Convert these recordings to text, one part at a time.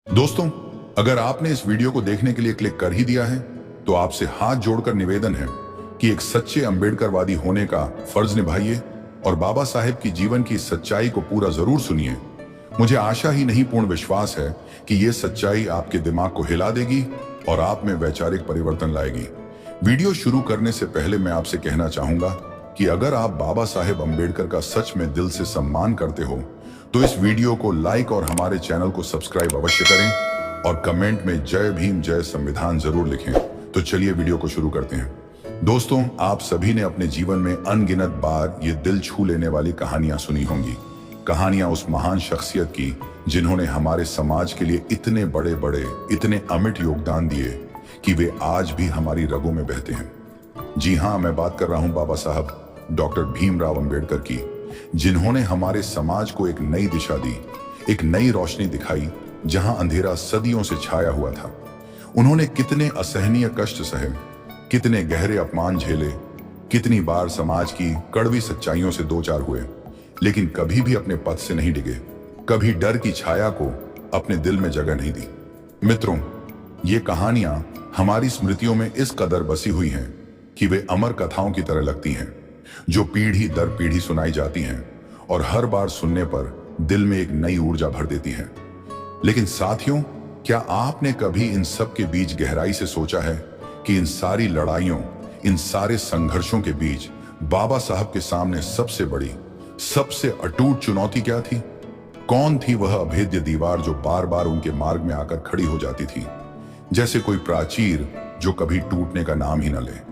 दोस्तों, अगर आपने इस वीडियो को देखने के लिए क्लिक कर ही दिया है तो आपसे हाथ जोड़कर निवेदन है कि एक सच्चे अंबेडकरवादी होने का फर्ज निभाइए और बाबा साहेब की जीवन की सच्चाई को पूरा जरूर सुनिए। मुझे आशा ही नहीं पूर्ण विश्वास है कि यह सच्चाई आपके दिमाग को हिला देगी और आप में वैचारिक परिवर्तन लाएगी। वीडियो शुरू करने से पहले मैं आपसे कहना चाहूंगा कि अगर आप बाबा साहेब अंबेडकर का सच में दिल से सम्मान करते हो तो इस वीडियो को लाइक और हमारे चैनल को सब्सक्राइब अवश्य करें और कमेंट में जय भीम जय संविधान जरूर लिखें। तो चलिए वीडियो को शुरू करते हैं। दोस्तों, आप सभी ने अपने जीवन में अनगिनत बार ये दिल छू लेने वाली कहानियां सुनी होंगी। कहानियां उस महान शख्सियत की जिन्होंने हमारे समाज के लिए इतने बड़े बड़े इतने अमिट योगदान दिए कि वे आज भी हमारी रगों में बहते हैं। जी हाँ, मैं बात कर रहा हूं बाबा साहब डॉक्टर भीमराव अंबेडकर की, जिन्होंने हमारे समाज को एक नई दिशा दी, एक नई रोशनी दिखाई जहां अंधेरा सदियों से छाया हुआ था। उन्होंने कितने असहनीय कष्ट सहे, कितने गहरे अपमान झेले, कितनी बार समाज की कड़वी सच्चाइयों से दो चार हुए, लेकिन कभी भी अपने पथ से नहीं डिगे, कभी डर की छाया को अपने दिल में जगह नहीं दी। मित्रों, ये कहानियां हमारी स्मृतियों में इस कदर बसी हुई हैं कि वे अमर कथाओं की तरह लगती हैं, जो पीढ़ी दर पीढ़ी सुनाई जाती हैं और हर बार सुनने पर दिल में एक नई ऊर्जा भर देती हैं। लेकिन साथियों, क्या आपने कभी इन सब के बीच गहराई से सोचा है कि इन सारी लड़ाइयों, इन सारे संघर्षों के बीच बाबा साहब के सामने सबसे बड़ी, सबसे अटूट चुनौती क्या थी? कौन थी वह अभेद्य दीवार जो बार बार उनके मार्ग में आकर खड़ी हो जाती थी, जैसे कोई प्राचीर जो कभी टूटने का नाम ही न ले?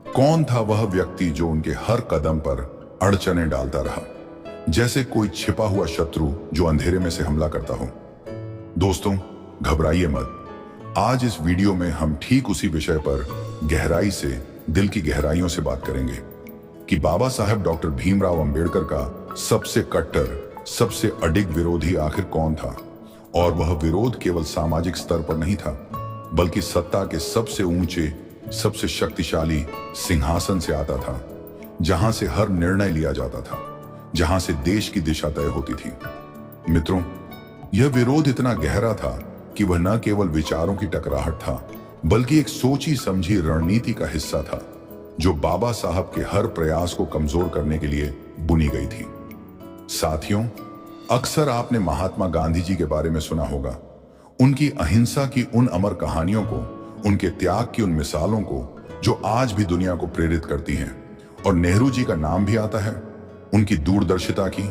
कौन था वह व्यक्ति जो उनके हर कदम पर अड़चने डालता रहा, जैसे कोई छिपा हुआ शत्रु जो अंधेरे में से हमला करता हो? दोस्तों, घबराइए मत। आज इस वीडियो में हम ठीक उसी विषय पर गहराई से, दिल की गहराइयों से बात करेंगे कि बाबा साहब डॉक्टर भीमराव अंबेडकर का सबसे कट्टर, सबसे अडिग विरोधी आखिर कौन था। और वह विरोध केवल सामाजिक स्तर पर नहीं था, बल्कि सत्ता के सबसे ऊंचे, सबसे शक्तिशाली सिंहासन से आता था, जहां से हर निर्णय लिया जाता था, जहां से देश की दिशा तय होती थी। मित्रों, यह विरोध इतना गहरा था कि वह न केवल विचारों की टकराहट था, बल्कि एक सोची समझी रणनीति का हिस्सा था, जो बाबा साहब के हर प्रयास को कमजोर करने के लिए बुनी गई थी। साथियों, अक्सर आपने महात्मा गांधी जी के बारे में सुना होगा, उनकी अहिंसा की उन अमर कहानियों को, उनके त्याग की उन मिसालों को जो आज भी दुनिया को प्रेरित करती हैं। और नेहरू जी का नाम भी आता है, उनकी दूरदर्शिता की,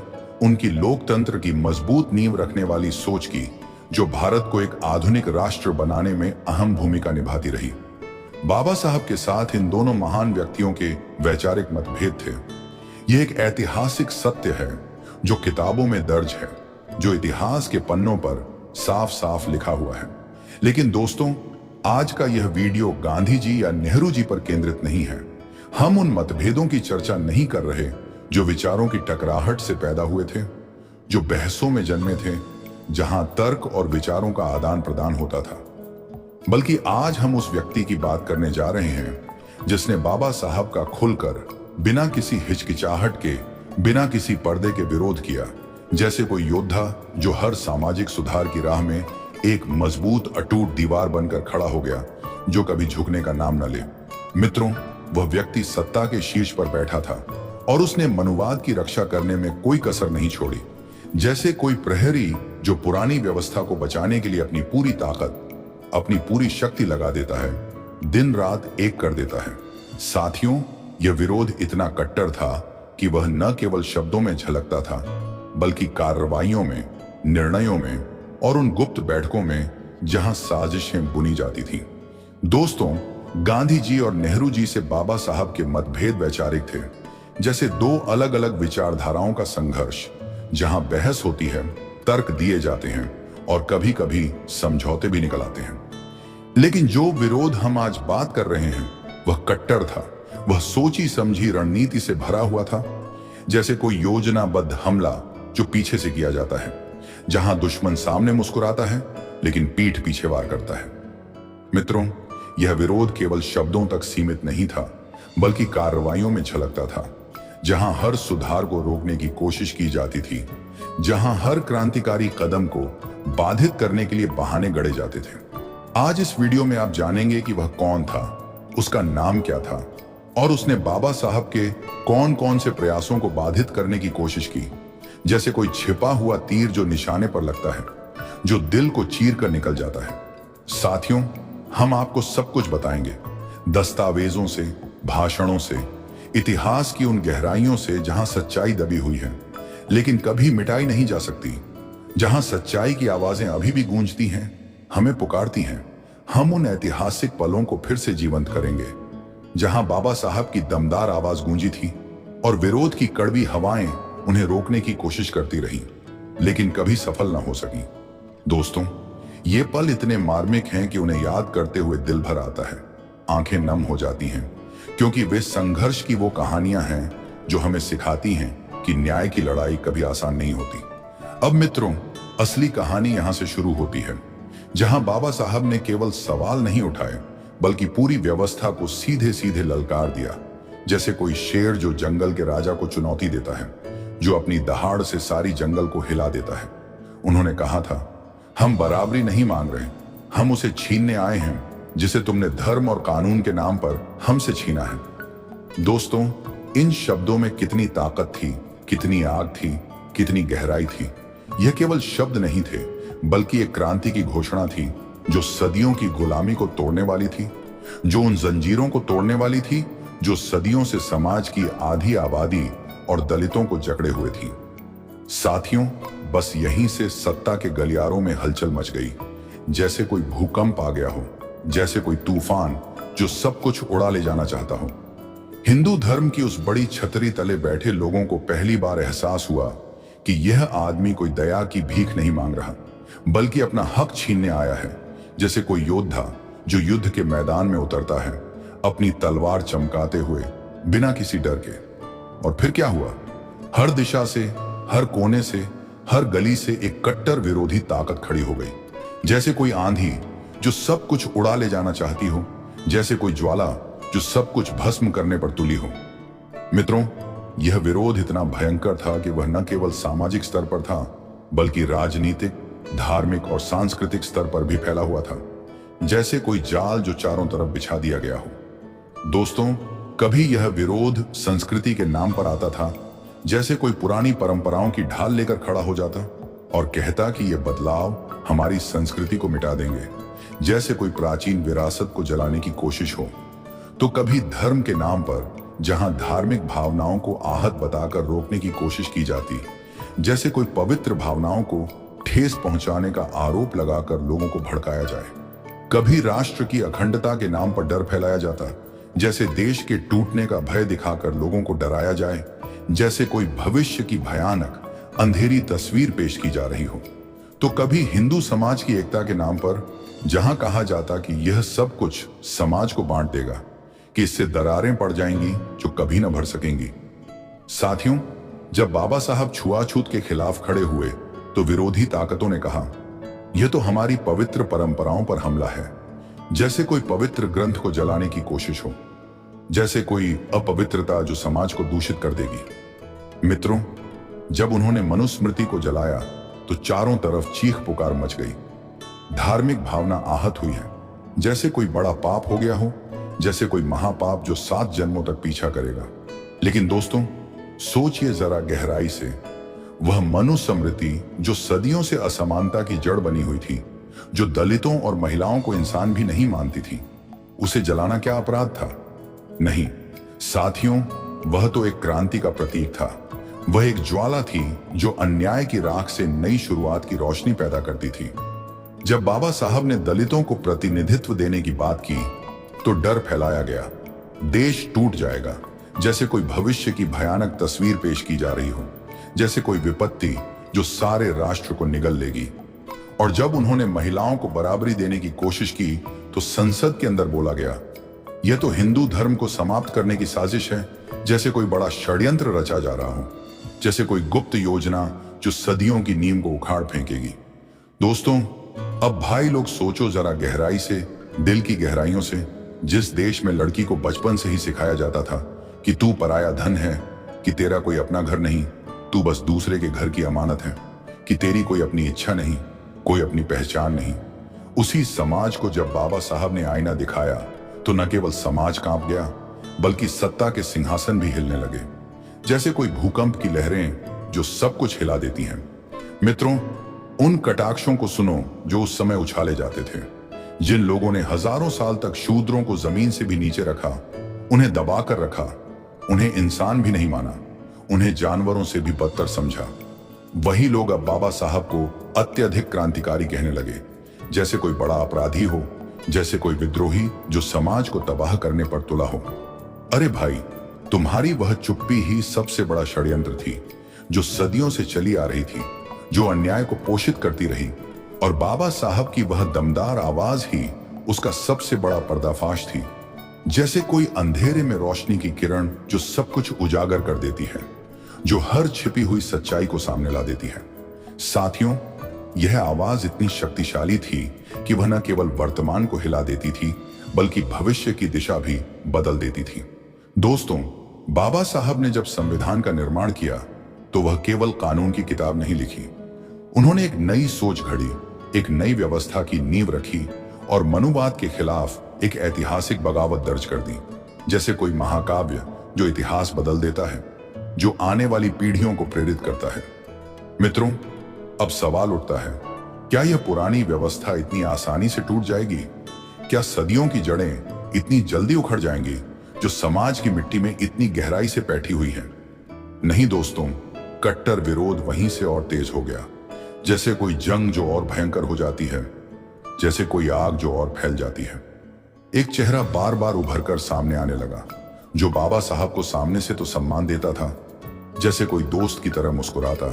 उनकी लोकतंत्र की मजबूत नींव रखने वाली सोच की, जो भारत को एक आधुनिक राष्ट्र बनाने में अहम भूमिका निभाती रही। बाबा साहब के साथ इन दोनों महान व्यक्तियों के वैचारिक मतभेद थे। यह एक ऐतिहासिक सत्य है जो किताबों में दर्ज है, जो इतिहास के पन्नों पर साफ साफ लिखा हुआ है। लेकिन दोस्तों, आज का यह वीडियो गांधी जी या नेहरू जी पर केंद्रित नहीं है। हम उन मतभेदों की चर्चा नहीं कर रहे जो विचारों की टकराहट से पैदा हुए थे, जो बहसों में जन्मे थे, जहां तर्क और विचारों का आदान प्रदान होता था। बल्कि आज हम उस व्यक्ति की बात करने जा रहे हैं जिसने बाबा साहब का खुलकर, बिना किसी हिचकिचाहट के, बिना किसी पर्दे के विरोध किया, जैसे कोई योद्धा जो हर सामाजिक सुधार की राह में एक मजबूत अटूट दीवार बनकर खड़ा हो गया, जो कभी झुकने का नाम न ले। मित्रों, वह व्यक्ति सत्ता के शीर्ष पर बैठा था और उसने मनुवाद की रक्षा करने में कोई कसर नहीं छोड़ी, जैसे कोई प्रहरी जो पुरानी व्यवस्था को बचाने के लिए अपनी पूरी ताकत, अपनी पूरी शक्ति लगा देता है, दिन रात एक कर देता है। साथियों, यह विरोध इतना कट्टर था कि वह न केवल शब्दों में झलकता था, बल्कि कार्रवाइयों में, निर्णयों में और उन गुप्त बैठकों में जहां साजिशें बुनी जाती थीं। दोस्तों, गांधी जी और नेहरू जी से बाबा साहब के मतभेद वैचारिक थे, जैसे दो अलग अलग विचारधाराओं का संघर्ष, जहां बहस होती है, तर्क दिए जाते हैं और कभी कभी समझौते भी निकल आते हैं। लेकिन जो विरोध हम आज बात कर रहे हैं वह कट्टर था, वह सोची समझी रणनीति से भरा हुआ था, जैसे कोई योजनाबद्ध हमला जो पीछे से किया जाता है, जहां दुश्मन सामने मुस्कुराता है लेकिन पीठ पीछे वार करता है। मित्रों, यह विरोध केवल शब्दों तक सीमित नहीं था, बल्कि कार्रवाइयों में झलकता था, जहां हर सुधार को रोकने की कोशिश की जाती थी, जहां हर क्रांतिकारी कदम को बाधित करने के लिए बहाने गढ़े जाते थे। आज इस वीडियो में आप जानेंगे कि वह कौन था, उसका नाम क्या था और उसने बाबा साहब के कौन कौन से प्रयासों को बाधित करने की कोशिश की। जैसे कोई छिपा हुआ तीर जो निशाने पर लगता है, जो दिल को चीर कर निकल जाता है। साथियों, हम आपको सब कुछ बताएंगे, दस्तावेजों से, भाषणों से, इतिहास की उन गहराइयों से जहां सच्चाई दबी हुई है लेकिन कभी मिटाई नहीं जा सकती, जहां सच्चाई की आवाजें अभी भी गूंजती हैं, हमें पुकारती हैं। हम उन ऐतिहासिक पलों को फिर से जीवंत करेंगे जहां बाबा साहब की दमदार आवाज गूंजी थी और विरोध की कड़वी हवाएं उन्हें रोकने की कोशिश करती रही लेकिन कभी सफल न हो सकी। दोस्तों, ये पल इतने मार्मिक हैं कि उन्हें याद करते हुए दिल भर आता है, आंखें नम हो जाती हैं, क्योंकि वे संघर्ष की वो कहानियां हैं जो हमें सिखाती हैं कि न्याय की लड़ाई कभी आसान नहीं होती। अब मित्रों, असली कहानी यहां से शुरू होती है, जहां बाबा साहब ने केवल सवाल नहीं उठाए बल्कि पूरी व्यवस्था को सीधे सीधे ललकार दिया। जैसे कोई शेर जो जंगल के राजा को चुनौती देता है, जो अपनी दहाड़ से सारी जंगल को हिला देता है। उन्होंने कहा था, हम बराबरी नहीं मांग रहे, हम उसे छीनने आए हैं जिसे तुमने धर्म और कानून के नाम पर हमसे छीना है। दोस्तों, इन शब्दों में कितनी ताकत थी, कितनी आग थी, कितनी गहराई थी। यह केवल शब्द नहीं थे बल्कि एक क्रांति की घोषणा थी जो सदियों की गुलामी को तोड़ने वाली थी, जो उन जंजीरों को तोड़ने वाली थी जो सदियों से समाज की आधी आबादी और दलितों को जकड़े हुए थी। साथियों, बस यहीं से सत्ता के गलियारों में हलचल मच गई, जैसे कोई भूकंप आ गया हो, जैसे कोई तूफान जो सब कुछ उड़ा ले जाना चाहता हो। हिंदू धर्म की उस बड़ी छतरी तले बैठे लोगों को पहली बार एहसास हुआ कि यह आदमी कोई दया की भीख नहीं मांग रहा बल्कि अपना हक छीनने आया है। जैसे कोई योद्धा जो युद्ध के मैदान में उतरता है, अपनी तलवार चमकाते हुए, बिना किसी डर के। और फिर क्या हुआ? हर दिशा से, हर कोने से, हर गली से एक कट्टर विरोधी ताकत खड़ी हो गई। जैसे कोई आंधी जो सब कुछ उड़ा ले जाना चाहती हो, जैसे कोई ज्वाला जो सब कुछ भस्म करने पर तुली हो। मित्रों, यह विरोध इतना भयंकर था कि वह न केवल सामाजिक स्तर पर था बल्कि राजनीतिक, धार्मिक और सांस्कृतिक स्तर पर भी फैला हुआ था, जैसे कोई जाल जो चारों तरफ बिछा दिया गया हो। दोस्तों, कभी यह विरोध संस्कृति के नाम पर आता था, जैसे कोई पुरानी परंपराओं की ढाल लेकर खड़ा हो जाता और कहता कि यह बदलाव हमारी संस्कृति को मिटा देंगे। जैसे कोई प्राचीन विरासत को जलाने की कोशिश हो। तो कभी धर्म के नाम पर जहां धार्मिक भावनाओं को आहत बताकर रोकने की कोशिश की जाती, जैसे कोई पवित्र भावनाओं को ठेस पहुंचाने का आरोप लगाकर लोगों को भड़काया जाए। कभी राष्ट्र की अखंडता के नाम पर डर फैलाया जाता, जैसे देश के टूटने का भय दिखाकर लोगों को डराया जाए, जैसे कोई भविष्य की भयानक अंधेरी तस्वीर पेश की जा रही हो। तो कभी हिंदू समाज की एकता के नाम पर जहां कहा जाता कि यह सब कुछ समाज को बांट देगा, कि इससे दरारें पड़ जाएंगी जो कभी न भर सकेंगी। साथियों, जब बाबा साहब छुआछूत के खिलाफ खड़े हुए तो विरोधी ताकतों ने कहा, यह तो हमारी पवित्र परंपराओं पर हमला है। जैसे कोई पवित्र ग्रंथ को जलाने की कोशिश हो, जैसे कोई अपवित्रता जो समाज को दूषित कर देगी। मित्रों, जब उन्होंने मनुस्मृति को जलाया तो चारों तरफ चीख पुकार मच गई। धार्मिक भावना आहत हुई है, जैसे कोई बड़ा पाप हो गया हो, जैसे कोई महापाप जो 7 जन्मों तक पीछा करेगा। लेकिन दोस्तों, सोचिए जरा गहराई से, वह मनुस्मृति जो सदियों से असमानता की जड़ बनी हुई थी, जो दलितों और महिलाओं को इंसान भी नहीं मानती थी, उसे जलाना क्या अपराध था? नहीं साथियों, वह तो एक क्रांति का प्रतीक था। वह एक ज्वाला थी जो अन्याय की राख से नई शुरुआत की रोशनी पैदा करती थी। जब बाबा साहब ने दलितों को प्रतिनिधित्व देने की बात की तो डर फैलाया गया, देश टूट जाएगा। जैसे कोई भविष्य की भयानक तस्वीर पेश की जा रही हो, जैसे कोई विपत्ति जो सारे राष्ट्र को निगल लेगी। और जब उन्होंने महिलाओं को बराबरी देने की कोशिश की तो संसद के अंदर बोला गया, यह तो हिंदू धर्म को समाप्त करने की साजिश है। जैसे कोई बड़ा षड्यंत्र रचा जा रहा हो, जैसे कोई गुप्त योजना जो सदियों की नींव को उखाड़ फेंकेगी। दोस्तों, अब भाई लोग सोचो जरा गहराई से, दिल की गहराइयों से। जिस देश में लड़की को बचपन से ही सिखाया जाता था कि तू पराया धन है, कि तेरा कोई अपना घर नहीं, तू बस दूसरे के घर की अमानत है, कि तेरी कोई अपनी इच्छा नहीं, कोई अपनी पहचान नहीं। उसी समाज को जब बाबा साहब ने आईना दिखाया तो न केवल समाज कांप गया, बल्कि सत्ता के सिंहासन भी हिलने लगे, जैसे कोई भूकंप की लहरें जो सब कुछ हिला देती हैं। मित्रों, उन कटाक्षों को सुनो जो उस समय उछाले जाते थे। जिन लोगों ने हजारों साल तक शूद्रों को जमीन से भी नीचे रखा, उन्हें दबाकर रखा, उन्हें इंसान भी नहीं माना, उन्हें जानवरों से भी बदतर समझा, वही लोग अब बाबा साहब को अत्यधिक क्रांतिकारी कहने लगे, जैसे कोई बड़ा अपराधी हो, जैसे कोई विद्रोही जो समाज को तबाह करने पर तुला हो। अरे भाई, तुम्हारी वह चुप्पी ही सबसे बड़ा षड्यंत्र थी, जो सदियों से चली आ रही थी, जो अन्याय को पोषित करती रही, और बाबा साहब की वह दमदार आवाज ही उसका सबसे बड़ा पर्दाफाश थी। जैसे कोई अंधेरे में रोशनी की किरण जो सब कुछ उजागर कर देती है, जो हर छिपी हुई सच्चाई को सामने ला देती है। साथियों, यह आवाज इतनी शक्तिशाली थी कि वह न केवल वर्तमान को हिला देती थी, बल्कि भविष्य की दिशा भी बदल देती थी। दोस्तों, बाबा साहब ने जब संविधान का निर्माण किया तो वह केवल कानून की किताब नहीं लिखी। उन्होंने एक नई सोच घड़ी, एक नई व्यवस्था की नींव रखी और मनुवाद के खिलाफ एक ऐतिहासिक बगावत दर्ज कर दी। जैसे कोई महाकाव्य जो इतिहास बदल देता है, जो आने वाली पीढ़ियों को प्रेरित करता है। मित्रों, अब सवाल उठता है, क्या यह पुरानी व्यवस्था इतनी आसानी से टूट जाएगी? क्या सदियों की जड़ें इतनी जल्दी उखड़ जाएंगी जो समाज की मिट्टी में इतनी गहराई से बैठी हुई है? नहीं दोस्तों, कट्टर विरोध वहीं से और तेज हो गया। जैसे कोई जंग जो और भयंकर हो जाती है, जैसे कोई आग जो और फैल जाती है। एक चेहरा बार बार उभर कर सामने आने लगा, जो बाबा साहब को सामने से तो सम्मान देता था, जैसे कोई दोस्त की तरह मुस्कुराता,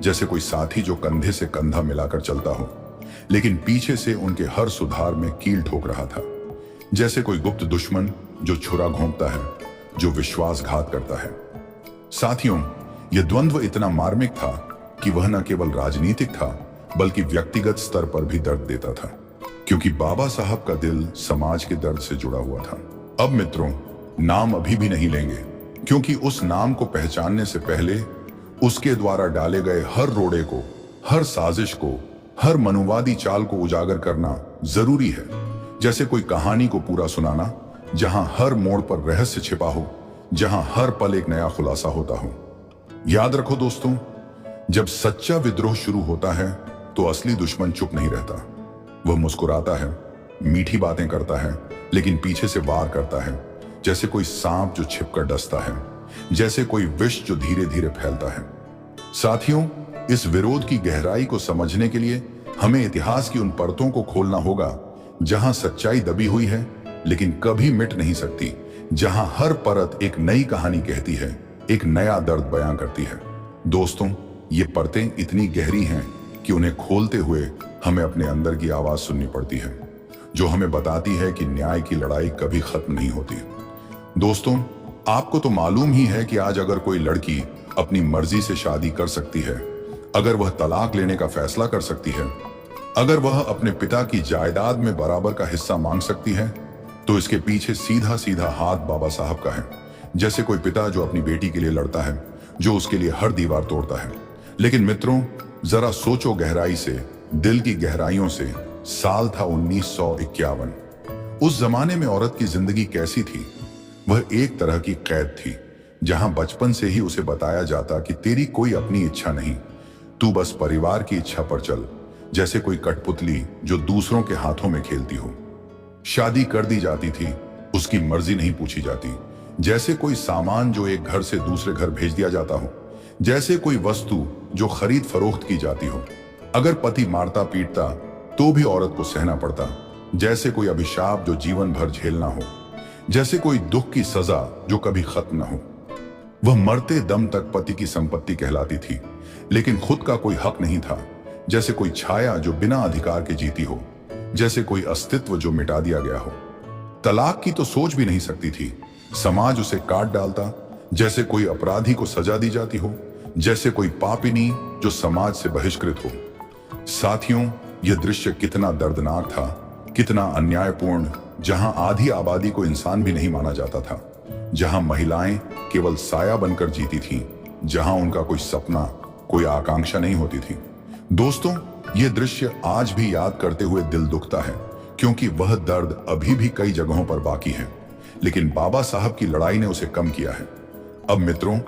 जैसे कोई साथी जो कंधे से कंधा मिलाकर चलता हो, लेकिन पीछे से उनके हर सुधार में कील ठोक रहा था। जैसे कोई गुप्त दुश्मन जो छुरा घोंपता है, जो विश्वासघात करता है। साथियों, यह द्वंद्व इतना मार्मिक था कि वह न केवल राजनीतिक था, बल्कि व्यक्तिगत स्तर पर भी दर्द देता था, क्योंकि बाबा साहब का दिल समाज के दर्द से जुड़ा हुआ था। अब मित्रों, नाम अभी भी नहीं लेंगे, क्योंकि उस नाम को पहचानने से पहले उसके द्वारा डाले गए हर रोड़े को, हर साजिश को, हर मनुवादी चाल को उजागर करना जरूरी है। जैसे कोई कहानी को पूरा सुनाना, जहां हर मोड़ पर रहस्य छिपा हो, जहां हर पल एक नया खुलासा होता हो। याद रखो दोस्तों, जब सच्चा विद्रोह शुरू होता है तो असली दुश्मन चुप नहीं रहता। वह मुस्कुराता है, मीठी बातें करता है, लेकिन पीछे से वार करता है, जैसे कोई सांप जो छिपकर डसता है, जैसे कोई विष जो धीरे धीरे फैलता है। साथियों, इस विरोध की गहराई को समझने के लिए हमें इतिहास की उन परतों को खोलना होगा जहां सच्चाई दबी हुई है लेकिन कभी मिट नहीं सकती, जहां हर परत एक नई कहानी कहती है, एक नया दर्द बयां करती है। दोस्तों, ये परतें इतनी गहरी हैं कि उन्हें खोलते हुए हमें अपने अंदर की आवाज सुननी पड़ती है, जो हमें बताती है कि न्याय की लड़ाई कभी खत्म नहीं होती। दोस्तों, आपको तो मालूम ही है कि आज अगर कोई लड़की अपनी मर्जी से शादी कर सकती है, अगर वह तलाक लेने का फैसला कर सकती है, अगर वह अपने पिता की जायदाद में बराबर का हिस्सा मांग सकती है, तो इसके पीछे सीधा सीधा हाथ बाबा साहब का है। जैसे कोई पिता जो अपनी बेटी के लिए लड़ता है, जो उसके लिए हर दीवार तोड़ता है। लेकिन मित्रों, जरा सोचो गहराई से, दिल की गहराइयों से। साल था 1951। उस जमाने में औरत की जिंदगी कैसी थी? वह एक तरह की कैद थी, जहां बचपन से ही उसे बताया जाता कि तेरी कोई अपनी इच्छा नहीं, तू बस परिवार की इच्छा पर चल। जैसे कोई कठपुतली जो दूसरों के हाथों में खेलती हो। शादी कर दी जाती थी, उसकी मर्जी नहीं पूछी जाती। जैसे कोई सामान जो एक घर से दूसरे घर भेज दिया जाता हो, जैसे कोई वस्तु जो खरीद फरोख्त की जाती हो। अगर पति मारता पीटता तो भी औरत को सहना पड़ता। जैसे कोई अभिशाप जो जीवन भर झेलना हो, जैसे कोई दुख की सजा जो कभी खत्म न हो। वह मरते दम तक पति की संपत्ति कहलाती थी, लेकिन खुद का कोई हक नहीं था। जैसे कोई छाया जो बिना अधिकार के जीती हो, जैसे कोई अस्तित्व जो मिटा दिया गया हो। तलाक की तो सोच भी नहीं सकती थी, समाज उसे काट डालता। जैसे कोई अपराधी को सजा दी जाती हो, जैसे कोई पापिनी जो समाज से बहिष्कृत हो। साथियों, यह दृश्य कितना दर्दनाक था, कितना अन्यायपूर्ण, जहां आधी आबादी को इंसान भी नहीं माना जाता था, जहां महिलाएं केवल साया बनकर जीती थीं, जहां उनका कोई सपना, कोई आकांक्षा नहीं होती थी। दोस्तों, ये दृश्य आज भी याद करते हुए दिल दुखता है, क्योंकि वह दर्द अभी भी कई जगहों पर बाकी है, लेकिन बाबा साहब की लड़ाई ने उसे कम किया है। अब मित्रों,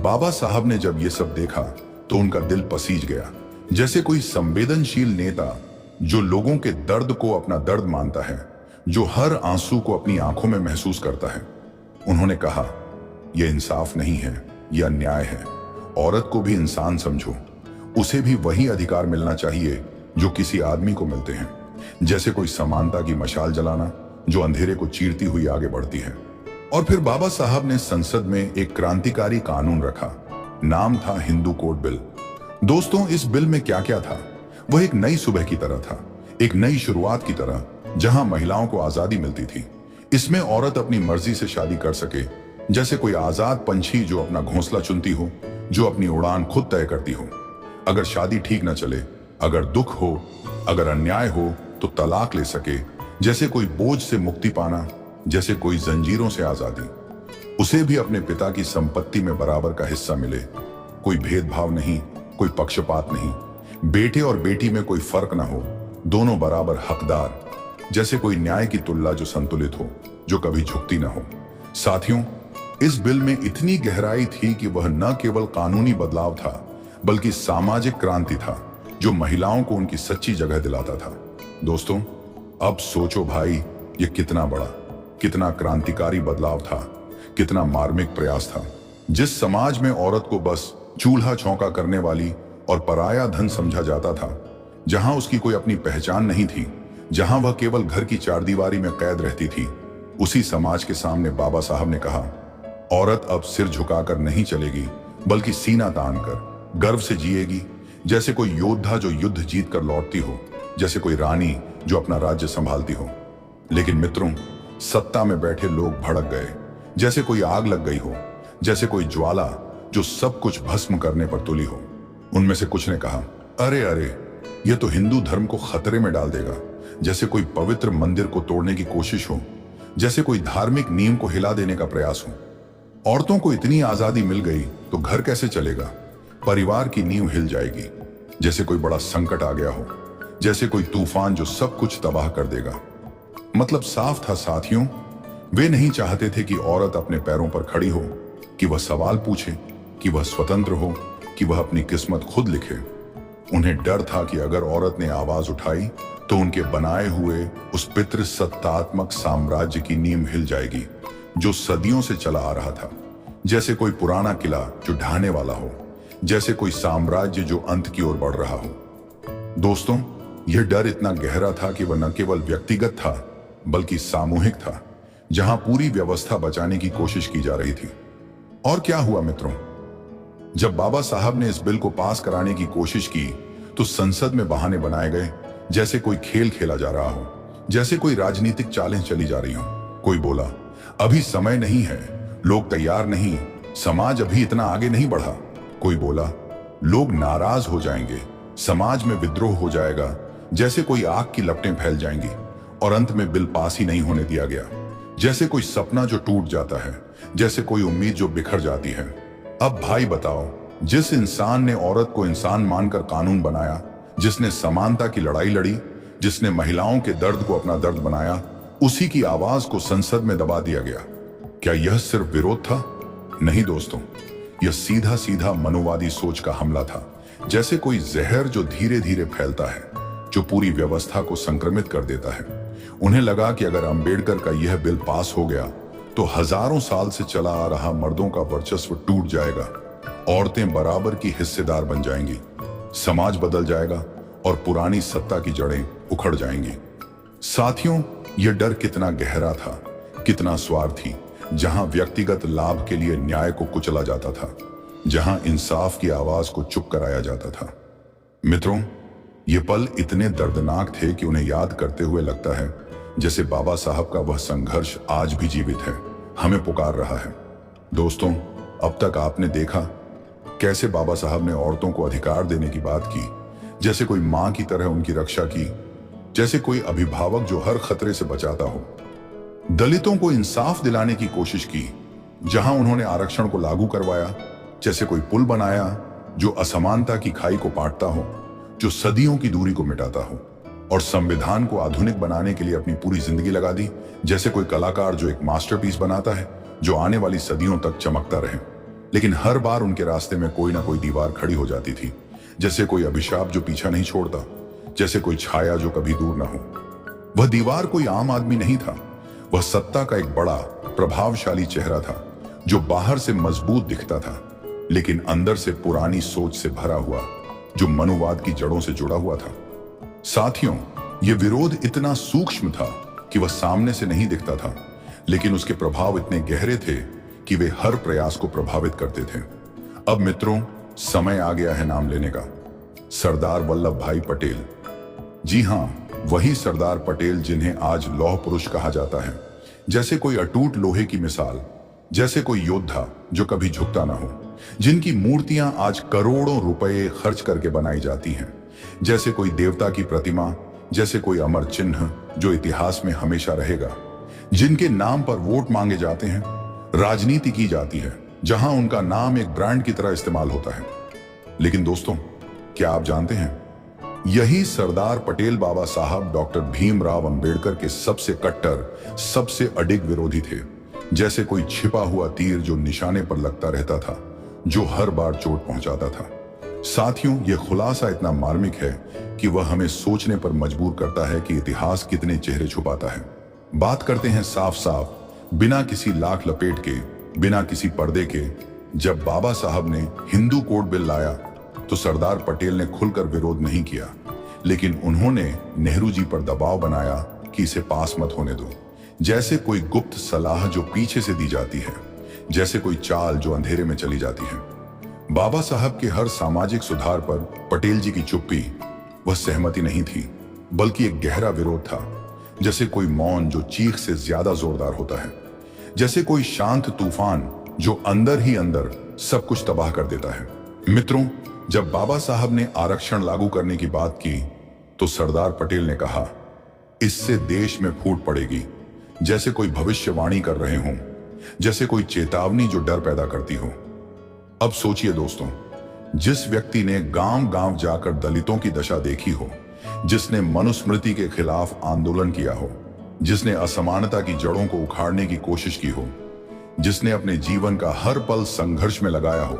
बाबा साहब ने जब ये सब देखा तो उनका दिल पसीज गया, जैसे कोई संवेदनशील नेता जो लोगों के दर्द को अपना दर्द मानता है, जो हर आंसू को अपनी आंखों में महसूस करता है। उन्होंने कहा, यह इंसाफ नहीं है, यह अन्याय है। औरत को भी इंसान समझो, उसे भी वही अधिकार मिलना चाहिए जो किसी आदमी को मिलते हैं, जैसे कोई समानता की मशाल जलाना जो अंधेरे को चीरती हुई आगे बढ़ती है। और फिर बाबा साहब ने संसद में एक क्रांतिकारी कानून रखा, नाम था हिंदू कोड बिल। दोस्तों, इस बिल में क्या क्या था? वह एक नई सुबह की तरह था, एक नई शुरुआत की तरह, जहां महिलाओं को आजादी मिलती थी। इसमें औरत अपनी मर्जी से शादी कर सके, जैसे कोई आजाद पंछी जो अपना घोंसला चुनती हो, जो अपनी उड़ान खुद तय करती हो। अगर शादी ठीक न चले, अगर दुख हो, अगर अन्याय हो, तो तलाक ले सके, जैसे कोई बोझ से मुक्ति पाना, जैसे कोई जंजीरों से आजादी। उसे भी अपने पिता की संपत्ति में बराबर का हिस्सा मिले, कोई भेदभाव नहीं, कोई पक्षपात नहीं, बेटे और बेटी में कोई फर्क ना हो, दोनों बराबर हकदार, जैसे कोई न्याय की तुलना जो संतुलित हो, जो कभी झुकती ना हो। साथियों, इस बिल में इतनी गहराई थी कि वह न केवल कानूनी बदलाव था, बल्कि सामाजिक क्रांति था, जो महिलाओं को उनकी सच्ची जगह दिलाता था। दोस्तों, अब सोचो भाई, ये कितना बड़ा, कितना क्रांतिकारी बदलाव था, कितना मार्मिक प्रयास था। जिस समाज में औरत को बस चूल्हा चौंका करने वाली और पराया धन समझा जाता था, जहां उसकी कोई अपनी पहचान नहीं थी, जहां वह केवल घर की चारदीवारी में कैद रहती थी, उसी समाज के सामने बाबा साहब ने कहा, औरत अब सिर झुकाकर नहीं चलेगी, बल्कि सीना तान कर गर्व से जिएगी, जैसे कोई योद्धा जो युद्ध जीत कर लौटती हो, जैसे कोई रानी जो अपना राज्य संभालती हो। लेकिन मित्रों, सत्ता में बैठे लोग भड़क गए, जैसे कोई आग लग गई हो, जैसे कोई ज्वाला जो सब कुछ भस्म करने पर तुली हो। उनमें से कुछ ने कहा, अरे अरे, यह तो हिंदू धर्म को खतरे में डाल देगा, जैसे कोई पवित्र मंदिर को तोड़ने की कोशिश हो, जैसे कोई धार्मिक नियम को हिला देने का प्रयास हो। औरतों को इतनी आजादी मिल गई तो घर कैसे चलेगा? परिवार की नींव हिल जाएगी, जैसे कोई बड़ा संकट आ गया हो, जैसे कोई तूफान जो सब कुछ तबाह कर देगा। मतलब साफ था साथियों, वे नहीं चाहते थे कि औरत अपने पैरों पर खड़ी हो, कि वह सवाल पूछे, कि वह स्वतंत्र हो, कि वह अपनी किस्मत खुद लिखे। उन्हें डर था कि अगर औरत ने आवाज उठाई तो उनके बनाए हुए उस पितृ सत्तात्मक साम्राज्य की नींव हिल जाएगी, जो सदियों से चला आ रहा था, जैसे कोई पुराना किला जो ढहने वाला हो, जैसे कोई साम्राज्य जो अंत की ओर बढ़ रहा हो। दोस्तों, यह डर इतना गहरा था कि वह न केवल व्यक्तिगत था, बल्कि सामूहिक था, जहां पूरी व्यवस्था बचाने की कोशिश की जा रही थी। और क्या हुआ मित्रों? जब बाबा साहब ने इस बिल को पास कराने की कोशिश की तो संसद में बहाने बनाए गए, जैसे कोई खेल खेला जा रहा हो, जैसे कोई राजनीतिक चालें चली जा रही हो। कोई बोला, अभी समय नहीं है, लोग तैयार नहीं, समाज अभी इतना आगे नहीं बढ़ा। कोई बोला, लोग नाराज हो जाएंगे, समाज में विद्रोह हो जाएगा, जैसे कोई आग की लपटें फैल जाएंगी। और अंत में बिल पास ही नहीं होने दिया गया, जैसे कोई सपना जो टूट जाता है, जैसे कोई उम्मीद जो बिखर जाती है। अब भाई बताओ, जिस इंसान ने औरत को इंसान मानकर कानून बनाया, जिसने समानता की लड़ाई लड़ी, जिसने महिलाओं के दर्द को अपना दर्द बनाया, उसी की आवाज को संसद में दबा दिया गया। क्या यह सिर्फ विरोध था? नहीं दोस्तों, यह सीधा सीधा मनोवादी सोच का हमला था, जैसे कोई जहर जो धीरे धीरे फैलता है, जो पूरी व्यवस्था को संक्रमित कर देता है। उन्हें लगा कि अगर अंबेडकर का यह बिल पास हो गया तो हजारों साल से चला आ रहा मर्दों का वर्चस्व टूट जाएगा, औरतें बराबर की हिस्सेदार बन जाएंगी, समाज बदल जाएगा और पुरानी सत्ता की जड़ें उखड़ जाएंगी। साथियों, यह डर कितना गहरा था, कितना स्वार्थी, जहां व्यक्तिगत लाभ के लिए न्याय को कुचला जाता था, जहां इंसाफ की आवाज को चुप कराया जाता था। मित्रों, ये पल इतने दर्दनाक थे कि उन्हें याद करते हुए लगता है जैसे बाबा साहब का वह संघर्ष आज भी जीवित है, हमें पुकार रहा है। दोस्तों, अब तक आपने देखा कैसे बाबा साहब ने औरतों को अधिकार देने की बात की, जैसे कोई मां की तरह उनकी रक्षा की, जैसे कोई अभिभावक जो हर खतरे से बचाता हो। दलितों को इंसाफ दिलाने की कोशिश की, जहां उन्होंने आरक्षण को लागू करवाया, जैसे कोई पुल बनाया जो असमानता की खाई को पाटता हो। जो सदियों की दूरी को मिटाता हो, और संविधान को आधुनिक बनाने के लिए अपनी पूरी जिंदगी लगा दी, जैसे कोई कलाकार जो एक मास्टरपीस बनाता है जो आने वाली सदियों तक चमकता रहे। लेकिन हर बार उनके रास्ते में कोई ना कोई दीवार खड़ी हो जाती थी, जैसे कोई अभिशाप जो पीछा नहीं छोड़ता, जैसे कोई छाया जो कभी दूर ना हो। वह दीवार कोई आम आदमी नहीं था, वह सत्ता का एक बड़ा प्रभावशाली चेहरा था, जो बाहर से मजबूत दिखता था लेकिन अंदर से पुरानी सोच से भरा हुआ, जो मनुवाद की जड़ों से जुड़ा हुआ था। साथियों, यह विरोध इतना सूक्ष्म था कि वह सामने से नहीं दिखता था, लेकिन उसके प्रभाव इतने गहरे थे कि वे हर प्रयास को प्रभावित करते थे। अब मित्रों, समय आ गया है नाम लेने का, सरदार वल्लभ भाई पटेल। जी हां, वही सरदार पटेल जिन्हें आज लौह पुरुष कहा जाता है, जैसे कोई अटूट लोहे की मिसाल, जैसे कोई योद्धा जो कभी झुकता ना हो, जिनकी मूर्तियां आज करोड़ों रुपए खर्च करके बनाई जाती हैं, जैसे कोई देवता की प्रतिमा, जैसे कोई अमर चिन्ह जो इतिहास में हमेशा रहेगा, जिनके नाम पर वोट मांगे जाते हैं, राजनीति की जाती है, जहां उनका नाम एक ब्रांड की तरह इस्तेमाल होता है। लेकिन दोस्तों, क्या आप जानते हैं, यही सरदार पटेल बाबा साहब डॉक्टर भीमराव अंबेडकर के सबसे कट्टर, सबसे अडिग विरोधी थे। जैसे कोई छिपा हुआ तीर जो निशाने पर लगता रहता था, जो हर बार चोट पहुंचाता था। साथियों, यह खुलासा इतना मार्मिक है कि वह हमें सोचने पर मजबूर करता है कि इतिहास कितने चेहरे छुपाता है। बात करते हैं साफ साफ, बिना किसी लाख लपेट के, बिना किसी पर्दे के। जब बाबा साहब ने हिंदू कोड बिल लाया तो सरदार पटेल ने खुलकर विरोध नहीं किया, लेकिन उन्होंने नेहरू जी पर दबाव बनाया कि इसे पास मत होने दो। जैसे कोई गुप्त सलाह जो पीछे से दी जाती है, जैसे कोई चाल जो अंधेरे में चली जाती है। बाबा साहब के हर सामाजिक सुधार पर पटेल जी की चुप्पी, वह सहमति नहीं थी, बल्कि एक गहरा विरोध था। जैसे कोई मौन जो चीख से ज्यादा जोरदार होता है, जैसे कोई शांत तूफान जो अंदर ही अंदर सब कुछ तबाह कर देता है। मित्रों, जब बाबा साहब ने आरक्षण लागू करने की बात की तो सरदार पटेल ने कहा, इससे देश में फूट पड़ेगी। जैसे कोई भविष्यवाणी कर रहे हों, जैसे कोई चेतावनी जो डर पैदा करती हो। अब सोचिए दोस्तों, जिस व्यक्ति ने गांव गांव जाकर दलितों की दशा देखी हो, जिसने मनुस्मृति के खिलाफ आंदोलन किया हो, जिसने असमानता की जड़ों को उखाड़ने की कोशिश की हो, जिसने अपने जीवन का हर पल संघर्ष में लगाया हो,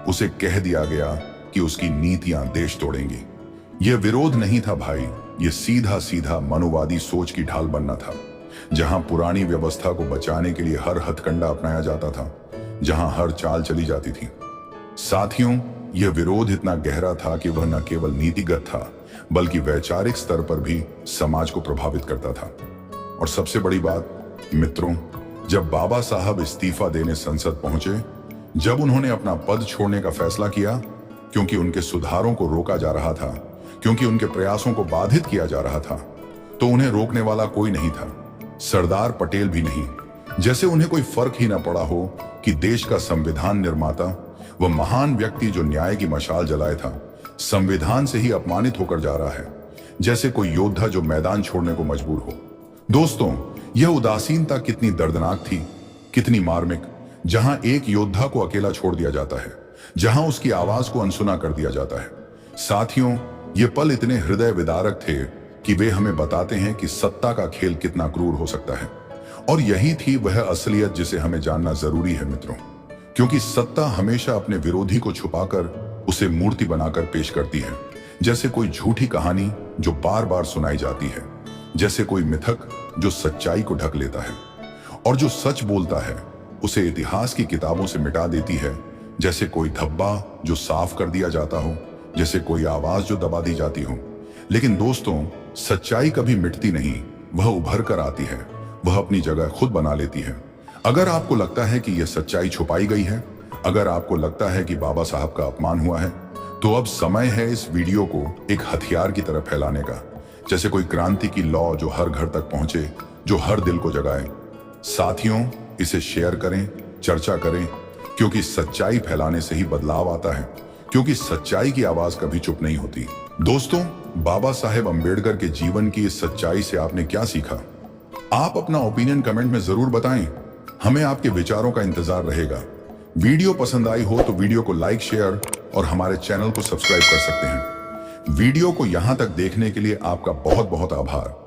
उसे कह दिया गया कि उसकी नीतियां देश तोड़ेंगी। यह विरोध नहीं था भाई, यह सीधा सीधा मनुवादी सोच की ढाल बनना था, जहां पुरानी व्यवस्था को बचाने के लिए हर हथकंडा अपनाया जाता था, जहां हर चाल चली जाती थी। साथियों, यह विरोध इतना गहरा था कि वह न केवल नीतिगत था, बल्कि वैचारिक स्तर पर भी समाज को प्रभावित करता था। और सबसे बड़ी बात मित्रों, जब बाबा साहब इस्तीफा देने संसद पहुंचे, जब उन्होंने अपना पद छोड़ने का फैसला किया, क्योंकि उनके सुधारों को रोका जा रहा था, क्योंकि उनके प्रयासों को बाधित किया जा रहा था, तो उन्हें रोकने वाला कोई नहीं था, सरदार पटेल भी नहीं। जैसे उन्हें कोई फर्क ही ना पड़ा हो कि देश का संविधान निर्माता, वह महान व्यक्ति जो न्याय की मशाल जलाए था, संविधान से ही अपमानित होकर जा रहा है, जैसे कोई योद्धा जो मैदान छोड़ने को मजबूर हो। दोस्तों, यह उदासीनता कितनी दर्दनाक थी, कितनी मार्मिक, जहां एक योद्धा को अकेला छोड़ दिया जाता है, जहां उसकी आवाज को अनसुना कर दिया जाता है। साथियों, ये पल इतने हृदय विदारक थे कि वे हमें बताते हैं कि सत्ता का खेल कितना क्रूर हो सकता है। और यही थी वह असलियत जिसे हमें जानना जरूरी है मित्रों, क्योंकि सत्ता हमेशा अपने विरोधी को छुपाकर उसे मूर्ति बनाकर पेश करती है, जैसे कोई झूठी कहानी जो बार बार सुनाई जाती है, जैसे कोई मिथक जो सच्चाई को ढक लेता है, और जो सच बोलता है उसे इतिहास की किताबों से मिटा देती है, जैसे कोई धब्बा जो साफ कर दिया जाता हो, जैसे कोई आवाज जो दबा दी जाती हो। लेकिन दोस्तों, सच्चाई कभी मिटती नहीं, वह उभर कर आती है, वह अपनी जगह खुद बना लेती है। अगर आपको लगता है कि यह सच्चाई छुपाई गई है, अगर आपको लगता है कि बाबा साहब का अपमान हुआ है, तो अब समय है इस वीडियो को एक हथियार की तरह फैलाने का, जैसे कोई क्रांति की लौ जो हर घर तक पहुंचे, जो हर दिल को जगाए। साथियों, इसे शेयर करें, चर्चा करें, क्योंकि सच्चाई फैलाने से ही बदलाव आता है, क्योंकि सच्चाई की आवाज कभी चुप नहीं होती। दोस्तों, बाबा साहेब अंबेडकर के जीवन की इस सच्चाई से आपने क्या सीखा? आप अपना ओपिनियन कमेंट में जरूर बताएं, हमें आपके विचारों का इंतजार रहेगा। वीडियो पसंद आई हो तो वीडियो को लाइक, शेयर और हमारे चैनल को सब्सक्राइब कर सकते हैं। वीडियो को यहां तक देखने के लिए आपका बहुत बहुत आभार।